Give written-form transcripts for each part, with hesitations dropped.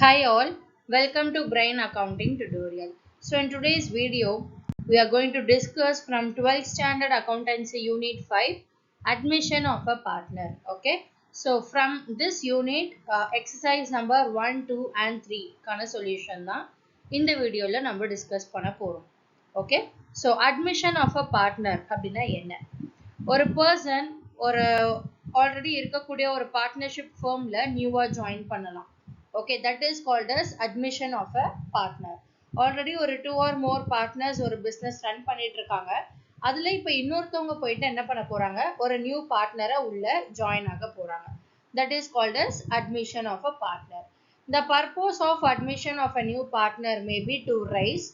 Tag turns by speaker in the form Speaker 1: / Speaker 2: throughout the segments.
Speaker 1: Hi all, welcome to Brain Accounting tutorial. So in today's video, we are going to discuss from 12th standard accountancy unit 5 admission of a partner. Okay, so from this unit exercise number 1, 2 and 3 கான solution தான் இந்த வீடியோல நம்ம discuss பண்ண போறோம். Okay, so admission of a partner அப்படினா என்ன? ஒரு பர்சன் ஒரு ஆல்ரெடி இருக்கக்கூடிய ஒரு பார்ட்னர்ஷிப் ஃபர்ம்ல நியூவா ஜாயின் பண்ணலாம். Okay, that is called as admission of a partner. Already ஒரு 2 or more partners ஒரு business run பண்ணிட்டு இருக்காங்க. அதுல இப்ப இன்னொருத்தவங்க போயிட்டு என்ன பண்ண போறாங்க, ஒரு நியூ பார்ட்னரை உள்ள ஜாயின் ஆக போறாங்க. That is called as admission of a partner. The purpose of admission of a new partner may be to raise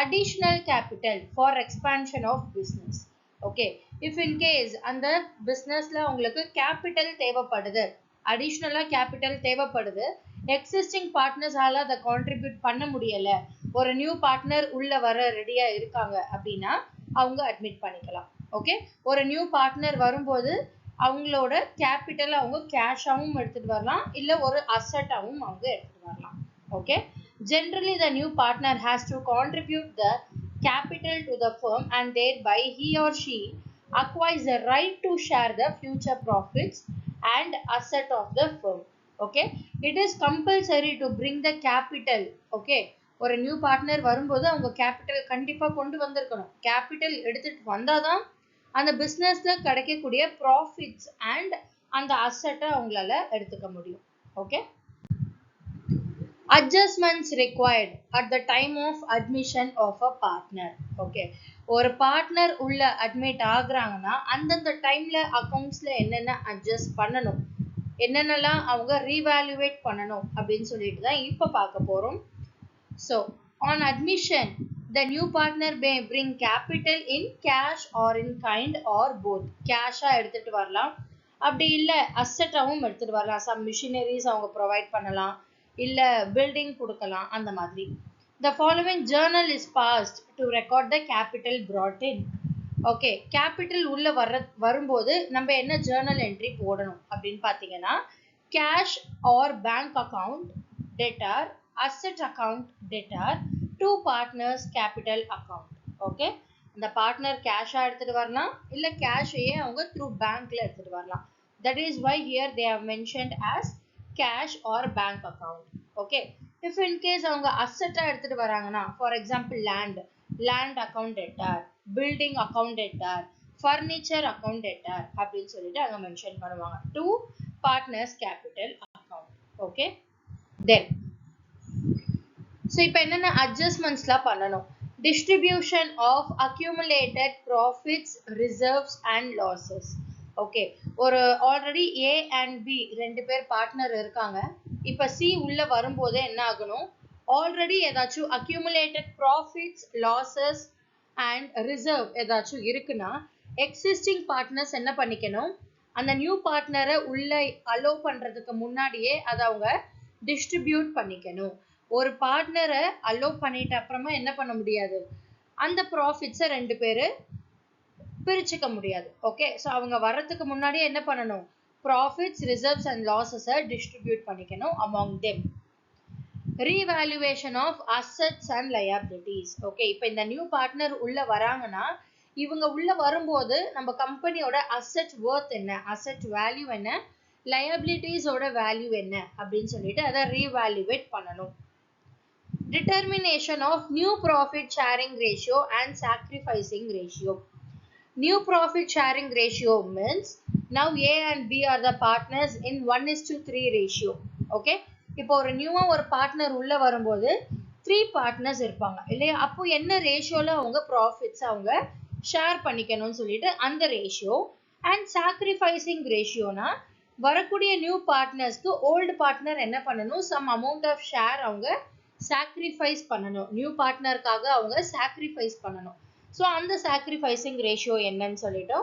Speaker 1: additional capital for expansion of business. Okay, if in case அந்த businessல உங்களுக்கு capital தேவைப்படுது, additional capital தேவைப்படுது, existing partners ஆல அதை contribute பண்ண முடியல, ஒரு new partner உள்ள வர ரெடியா இருக்காங்க அப்படின்னா அவங்க அட்மிட் பண்ணிக்கலாம். ஓகே, ஒரு நியூ பார்ட்னர் வரும்போது அவங்களோட கேபிட்டல் அவங்க கேஷாவும் எடுத்துட்டு வரலாம், இல்ல ஒரு அசெட்டாவும் அவங்க எடுத்துட்டு வரலாம். Okay, generally the new partner has to contribute the capital to the firm and thereby he or she acquires the right to share the future profits and asset of the firm. Okay, it is compulsory to bring the capital. Okay, ஒரு new partner வரும்போது அவங்க capital கண்டிப்பா கொண்டு வந்திருக்கணும். Capital எடுத்துட்டு வந்தாதான் அந்த பிசினஸ்ல கிடைக்கக்கூடிய ப்ராஃபிட்ஸ் அண்ட் அந்த அசெட்டை அவங்களால எடுத்துக்க முடியும். Okay, adjustments required at the time of admission of a partner. Okay, ஒரு பார்ட்னர் உள்ள அட்மிட் ஆகுறாங்கன்னா அந்தந்த டைம்ல அக்கவுண்ட்ஸ்ல என்னென்ன அட்ஜஸ்ட் பண்ணணும், என்னென்னலாம் அவங்க ரீவேல்யூவேட் பண்ணணும் அப்படின்னு சொல்லிட்டு தான் இப்போ பார்க்க போறோம். So on admission the new partner may bring capital in cash or in kind or both. கேஷா எடுத்துட்டு வரலாம், அப்படி இல்ல அசெட்டாவும் எடுத்துட்டு வரலாம். சம் மிஷினரிஸ் அவங்க ப்ரொவைட் பண்ணலாம், இல்ல பில்டிங் கொடுக்கலாம், அந்த மாதிரி. The following journal is passed to record the capital brought in. Okay, capital உள்ள வரும்போது நம்ம என்ன ஜேர்னல் என்ட்ரி போடணும் அப்படின்னு பார்த்தீங்கன்னா, cash or bank account debtor, asset account debtor, two partners capital account. Okay, இந்த பார்ட்னர் கேஷாக எடுத்துகிட்டு வரலாம், இல்லை கேஷையே அவங்க த்ரூ பேங்க்ல எடுத்துகிட்டு வரலாம். That is why here they have mentioned as cash or bank account. Okay, if in case அவங்க அசெட்டாக எடுத்துகிட்டு வராங்கன்னா, for example land account debtor, building account debtor, furniture account debtor அப்படின்னு சொல்லிட்டு அங்கே மென்ஷன் பண்ணுவாங்க. To partners capital account. Okay, then so இப்போ என்னென்ன அட்ஜஸ்ட்மெண்ட்ஸ்லாம் பண்ணணும், distribution of accumulated profits, reserves and losses. Okay, ஒரு ஆல்ரெடி ஏ அண்ட் பி ரெண்டு பேர் பார்ட்னர் இருக்காங்க. இப்போ சி உள்ள வரும்போதே என்ன ஆகணும், ஆல்ரெடி ஏதாச்சும் accumulated profits, losses and reserve ஏதாச்சும் இருக்குன்னா எக்ஸிஸ்டிங் பார்ட்னர்ஸ் என்ன பண்ணிக்கணும், அந்த நியூ பார்ட்னரை உள்ள அலோவ் பண்றதுக்கு முன்னாடியே அதை அவங்க டிஸ்ட்ரிபியூட் பண்ணிக்கணும். ஒரு பார்ட்னரை அலோவ் பண்ணிட்ட அப்புறமா என்ன பண்ண முடியாது, அந்த ப்ராஃபிட்ஸை ரெண்டு பேரு பிரிச்சுக்க முடியாது. ஓகே, ஸோ அவங்க வர்றதுக்கு முன்னாடியே என்ன பண்ணணும், ப்ராஃபிட்ஸ், ரிசர்வ்ஸ் அண்ட் லாசஸை டிஸ்ட்ரிபியூட் பண்ணிக்கணும் among them. Revaluation of assets and liabilities. Okay, இப்போ இந்த நியூ பார்ட்னர் உள்ள வராங்கன்னா இவங்க உள்ள வரும்போது நம்ம கம்பெனியோட அசெட் வர்த் என்ன, அசெட் வேல்யூ என்ன, லயபிலிட்டிஸோட வேல்யூ என்ன அப்படின்னு சொல்லிட்டு அதை ரீவேல்யூவேட் பண்ணணும். Determination of new profit sharing ratio and sacrificing ratio. New profit sharing ratio means now A and B are the partners in 1:3 ratio. Okay, இப்போ ஒரு நியூவா ஒரு பார்ட்னர் உள்ள வரும்போது 3 பார்ட்னர்ஸ் இருப்பாங்க இல்லையா, அப்போ என்ன ரேஷியோல அவங்க ப்ராஃபிட்ஸ் அவங்க ஷேர் பண்ணிக்கணும்னு சொல்லிட்டு அந்த ரேஷியோ. அண்ட் சாக்ரிஃபைசிங் ரேஷியோனா வரக்கூடிய நியூ பார்ட்னர்ஸ்க்கு ஓல்டு பார்ட்னர் என்ன பண்ணணும், சம் அமௌண்ட் ஆஃப் ஷேர் அவங்க சாக்ரிஃபைஸ் பண்ணணும், நியூ பார்ட்னருக்காக அவங்க சாக்ரிஃபைஸ் பண்ணணும். ஸோ அந்த சாக்ரிஃபைசிங் ரேஷியோ என்னன்னு சொல்லிட்டு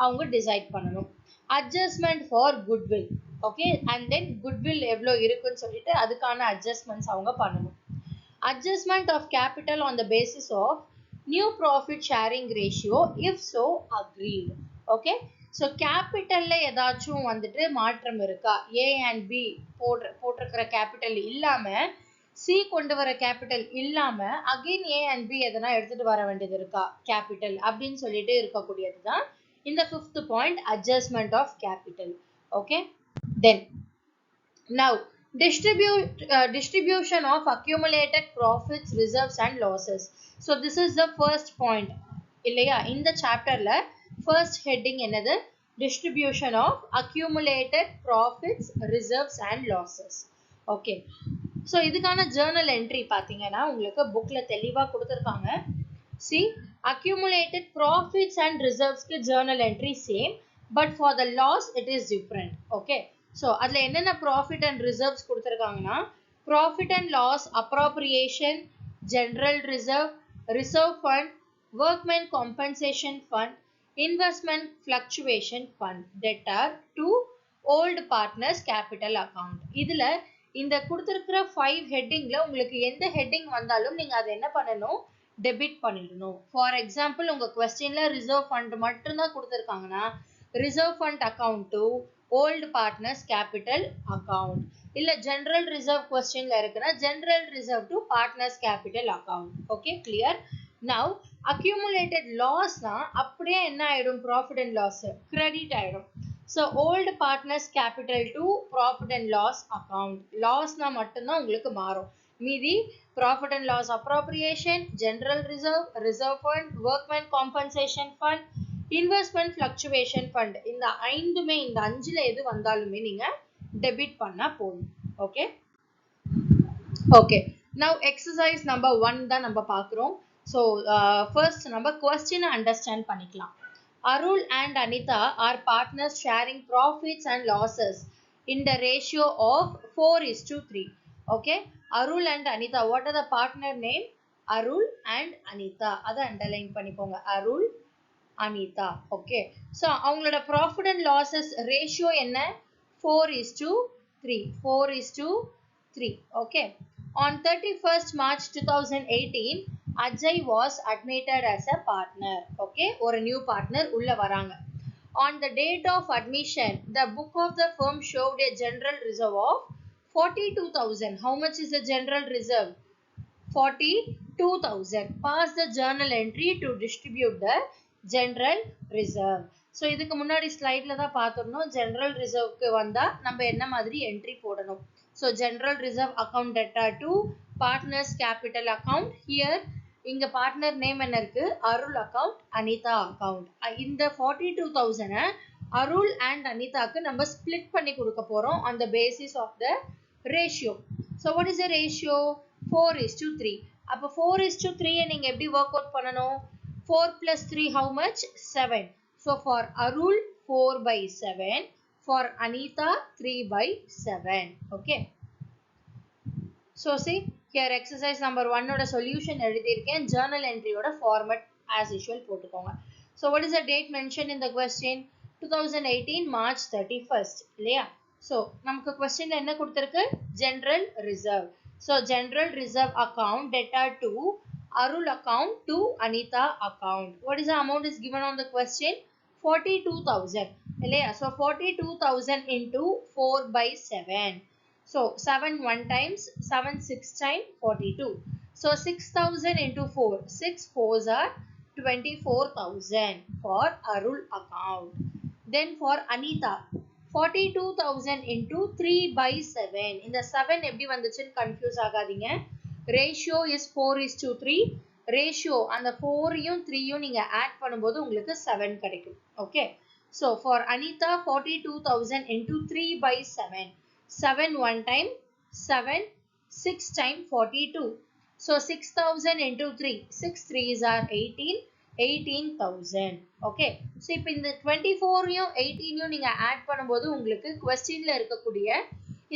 Speaker 1: அவங்க டிசைட் பண்ணணும். Adjustment for goodwill. Okay, and then goodwill எவ்வளோ இருக்குன்னு சொல்லிட்டு அதுக்கான அட்ஜஸ்ட்மெண்ட்ஸ் அவங்க பண்ணணும். Adjustment of capital on the basis of new profit sharing ratio if so agreed. Okay, so கேபிட்டல்ல ஏதாச்சும் வந்துட்டு மாற்றம் இருக்கா, ஏ அண்ட் பி போட்டிருக்கிற கேபிட்டல் இல்லாம சி கொண்டு வர கேபிட்டல் இல்லாம அகைன் ஏ அண்ட் பி எதனா எடுத்துட்டு வர வேண்டியது இருக்கா கேபிட்டல் அப்படின்னு சொல்லிட்டு இருக்கக்கூடியது தான் இந்த 5th point adjustment of capital. Okay, then now distribution of accumulated profits, reserves and losses. So this is the first point இல்லையா? இந்த சாப்டர்ல first heading என்னது? Distribution of accumulated profits, reserves and losses. Okay, so இதுக்கான journal entry பாத்தீங்கன்னா உங்களுக்கு புக்ல தெளிவா கொடுத்திருக்காங்க. See, accumulated profits and reserves க்கு journal entry same, but for the loss it is different. Okay, so அதுல என்னென்ன profit and reserves கொடுத்திருக்காங்கன்னா profit and loss appropriation, general reserve, reserve fund, workmen compensation fund, investment fluctuation fund, debtor to old partners capital account. இதுல இந்த கொடுத்திருக்கிற 5 ஹெட்டிங்ல உங்களுக்கு எந்த heading வந்தாலும் நீங்க அதை என்ன பண்ணணும்? டெபிட் பண்ணிடணும். ஃபார் எக்ஸாம்பிள் உங்க கொஸ்டின்ல ரிசர்வ் ஃபண்ட் மட்டும்தான் கொடுத்திருக்காங்கன்னா reserve fund account to old partners capital account, இல்ல ஜெனரல் ரிசர்வ் கொஸ்டின்ல இருக்குன்னா general reserve to partners capital account. Okay, clear? Now accumulated லாஸ்னா அப்படியே என்ன ஆயிடும்? ப்ராஃபிட் அண்ட் லாஸ் கிரெடிட் ஆயிடும். So old partners capital to profit and loss account. லாஸ்னா மட்டும்தான் உங்களுக்கு மாறும். மீதி profit and loss appropriation, general reserve, reserve fund, workman compensation fund, investment fluctuation fund, இந்த 5மே இந்த 5ல எது வந்தாலுமே நீங்க டெபிட் பண்ணா போதும். Okay okay, now exercise number 1 தான் நம்ம பார்க்குறோம். ஸோ ஃபர்ஸ்ட் நம்ம கொஸ்டினை அண்டர்ஸ்டாண்ட் பண்ணிக்கலாம். Arul and Anita are partners sharing profits and losses in the ratio of 4:3. Okay, Arul and Anita, what are the partner name? Arul and Anita. அதை underline பண்ணிக்கோங்க. Arul, Anita. Okay, so அவங்களோட profit and losses ratio என்ன? 4:3. 4:3. Okay, on 31st March 2018 Ajay was admitted as a partner. Okay, ஒரு new partner உள்ள வராங்க. On the date of admission, the book of the firm showed a general reserve of 42,000. How much is the general reserve? 42,000. Pass the journal entry to distribute the general reserve. So இதுக்கு முன்னாடி ஸ்லைட்ல தான் பார்த்திருந்தோம். general reserveக்கு வந்தா நம்ம என்ன மாதிரி entry போடணும். So general reserve account debtor to partners capital account. Here இங்க பார்ட்னர் நேம் என்ன இருக்கு? அருள் அக்கவுண்ட், அனிதா அக்கவுண்ட். இந்த 42,000 அருள் அண்ட் அனிதாக்கு நம்ம ஸ்பிளிட் பண்ணி கொடுக்க போறோம் on the basis of the ratio. So what is the ratio? 4:3. அப்ப 4:3 நீங்க எப்படி work out பண்ணணும்? 4 plus 3 how much? 7. So for Arul 4/7, for Anita 3/7. Okay, so see here exercise number 1 ஓட solution எழுதியிருக்கேன். journal entry ஓட format as usual போட்டுக்கோங்க. So what is the date mentioned in the question? 2018 March 31st இல்லையா? So நமக்கு questionல என்ன கொடுத்திருக்கு? general reserve. So general reserve account debtor to Arul account to Anita account. What is the amount is given on the question? 42,000 இல்லையா? So 42,000 into 4/7. So 7 1 times, 7 6 times 42. So 6,000 into 4. 6 4s are 24,000 for Arul account. Then for Anita 42,000 into 3/7. இந்த 7 எப்படி வந்துச்சுன்னு confuse ஆகாதீங்க. Ratio is 4:3. Ratio அந்த 4யும் 3யும் நீங்க add பண்ணும்போது உங்களுக்கு 7 கிடைக்கும். Okay, so for Anita 42,000 into 3/7. 7 1 time, 7 6 time 42. So 6,000 into 3. 6 3s are 18. 18,000. Okay, so இப்போ இந்த 24யும் 18யும் நீங்க ஆட் பண்ணும்போது உங்களுக்கு கொஸ்டின்ல இருக்கக்கூடிய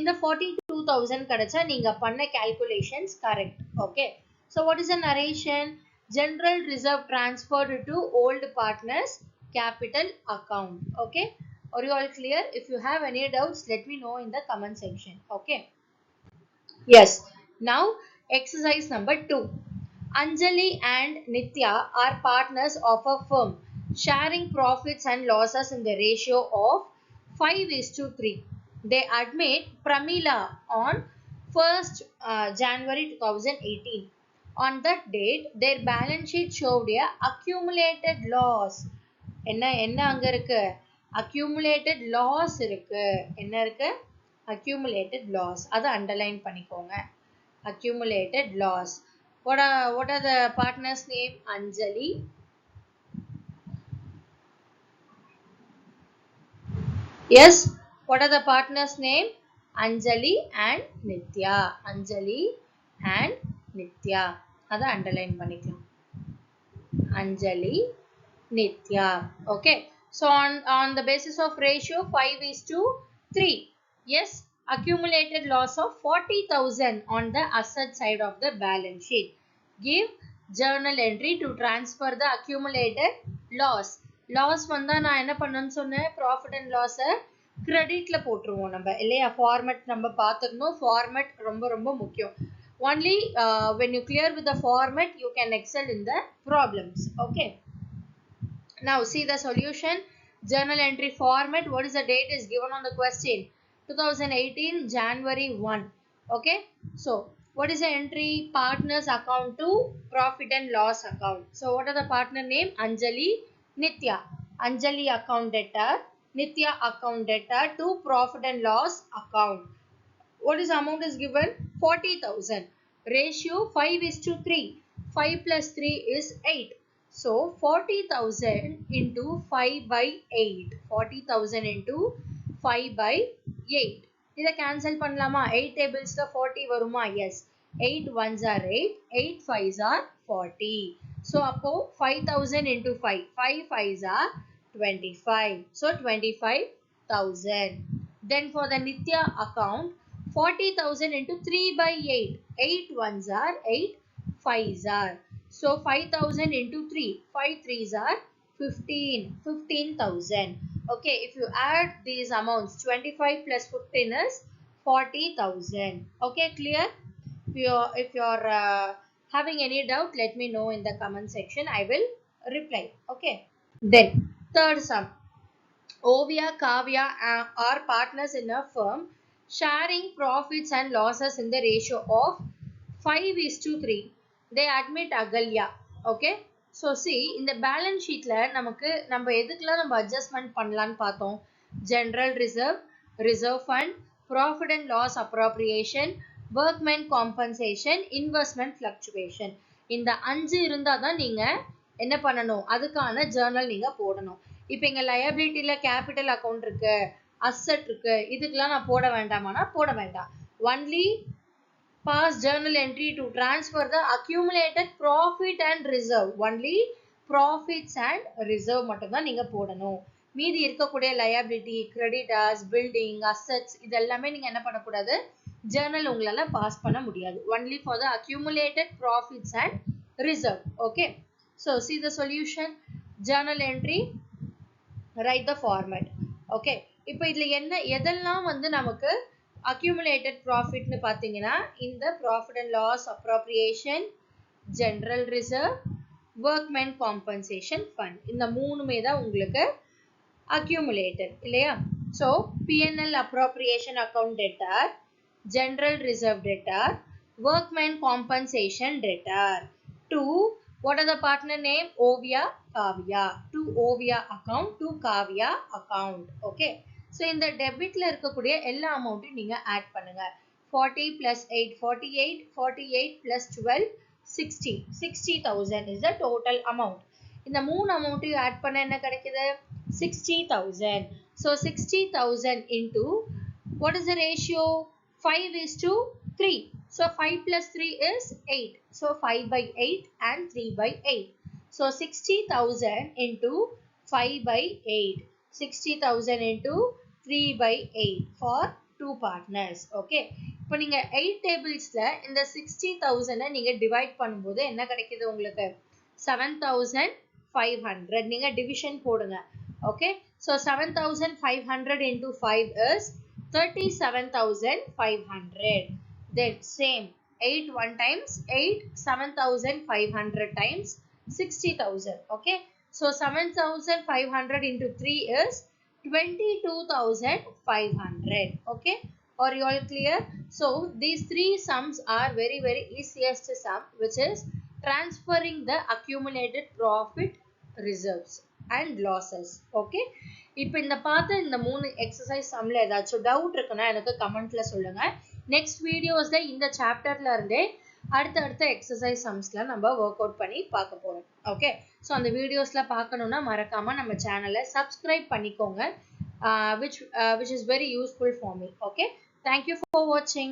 Speaker 1: இந்த 42,000 கிடைச்சா நீங்க பண்ண calculations correct. Okay, so what is the narration? General reserve transferred to old partners capital account. Okay, are you all clear? If you have any doubts, let me know in the comment section. Okay, yes, now exercise number 2. Anjali and Nitya are partners of a firm sharing profits and losses in the ratio of 5:3. they admit Pramila on 1st January 2018. On that date, their balance sheet showed a accumulated loss. என்ன அங்க இருக்கு? accumulated loss இருக்கு. என்ன இருக்கு? accumulated loss. அதை underline பண்ணிக்கோங்க. accumulated loss. What are the partners name? Anjali. Yes, what are the partners name? Anjali and Nitya. Anjali and Nitya. Ada underline பண்ணிக்கலாம். Anjali, Nitya. Okay. So on the basis of ratio 5:3. Yes, accumulated loss of 40,000 on the asset side of the balance sheet. Give journal entry to transfer the accumulated loss. Loss வந்தா நான் என்ன பண்ணனும் சொன்னேன்? Profit and loss creditல போட்டுருவோம் நம்ம இல்லையா? format நம்ம பார்த்திருந்தோம். format ரொம்ப முக்கியம். Only when you clear with the format, you can excel in the problems. Okay. Now see the solution. Journal entry format. What is the date is given on the question? 2018 January 1. Okay. So what is the entry? Partners account to profit and loss account. So what are the partner name? Anjali, Nitya. Anjali account debtor, Nitya account debtor to profit and loss account. What is the amount is given? 40,000. Ratio 5:3. 5 plus 3 is 8. So 40,000 into 5/8. 40,000 into 5/8. இதை cancel பண்ணலாமா? 8 tables ல 40 வருமா? Yes. 8 ones are 8. 8 fives are 40. So அப்போ 5,000 into 5. 5 fives are 25. So 25,000. Then for the Nitya account, 40,000 into 3/8. 8 ones are 8 fives are. So 5,000 into 3. 5 threes are 15. 15,000. Okay, if you add these amounts, 25 plus 15 is 40,000. Okay, clear? If you're having any doubt, let me know in the comment section. I will reply. Okay. Then third sum. Ovia, Kavya are partners in a firm sharing profits and losses in the ratio of 5:3. They admit Agalya. Okay. So see, in the balance sheet la நம்ம எதுக்குலாம் நம்ம adjustment பண்ணலாம்னு பார்த்தோம். General reserve, reserve fund, profit and loss appropriation, workmen compensation, investment fluctuation. இந்த 5 இருந்தா தான் நீங்க என்ன பண்ணணும்? அதுக்கான journal நீங்க போடணும். இப்போ இங்க liability ல capital account இருக்கு, asset இருக்கு. இதுக்கெல்லாம் நான் போட வேண்டாமானா போட வேண்டாம். Only pass journal entry to transfer the accumulated profit and reserve. Only profits and reserve மட்டும் தான் நீங்க போடணும். மீதி இருக்கக்கூடிய liability, creditors, building, assets இதெல்லாமே நீங்க என்ன பண்ணக்கூடாது? journal உங்களால pass பண்ண முடியாது. Only for the accumulated profits and reserve. Okay. So see the solution. Journal entry. Write the format. Okay. இப்போ இதுல என்ன எதெல்லாம் வந்து நமக்கு accumulated profit னு பாத்தீங்கன்னா இந்த profit and loss appropriation, general reserve, workmen compensation fund. இந்த மூணுமே தான் உங்களுக்கு accumulated இல்லையா? So P&L appropriation account debtor, general reserve debtor, workmen compensation debtor. To what are the partner name? Ovia, Kavya. To Ovia account, to Kavya account. Okay. So இந்த டெபிட்ல இருக்கக்கூடிய எல்லா அமௌண்ட்டையும் நீங்க add பண்ணுங்க. 40 plus 8 48, 48 plus 12 60. 60,000 is the total amount. இந்த மூணு அமௌண்ட்டையும் add பண்ண என்ன கிடைக்குது? 60,000. So 60,000 into what is the ratio? 5:3. So 5 plus 3 is 8. So 5/8 and 3/8. So 60,000 into 5/8. 60,000 into 3/8 for two partners. Okay. இப்போ நீங்க 8 tablesல இந்த 60,000 நீங்க divide பண்ணும்போது என்ன கிடைக்குது உங்களுக்கு? 7,500. நீங்க division போடுங்க. Okay. So 7,500 into 5 is 37,500. Then same 8 1 times 8, 7,500 times 60,000. Okay. So 7,500 into 3 is 22,500. Okay, are you all clear? So these three sums are very easiest sum, which is transferring the accumulated profit, reserves and losses. Okay, இப்போ இந்த பார்த்த இந்த மூணு exercise சம்ல ஏதாச்சும் doubt இருக்குன்னா எனக்கு கமெண்ட்ல சொல்லுங்க. நெக்ஸ்ட் வீடியோஸ்ல இந்த சாப்டர்ல இருந்தே அடுத்த எக்ஸசைஸ் சம்ஸ்ல நம்ம ஒர்க் அவுட் பண்ணி பார்க்க போறோம். ஓகே, ஸோ அந்த வீடியோஸ்ல பார்க்கணும்னா மறக்காம நம்ம சேனலை சப்ஸ்கிரைப் பண்ணிக்கோங்க, which is very useful for me. Okay, thank you for watching.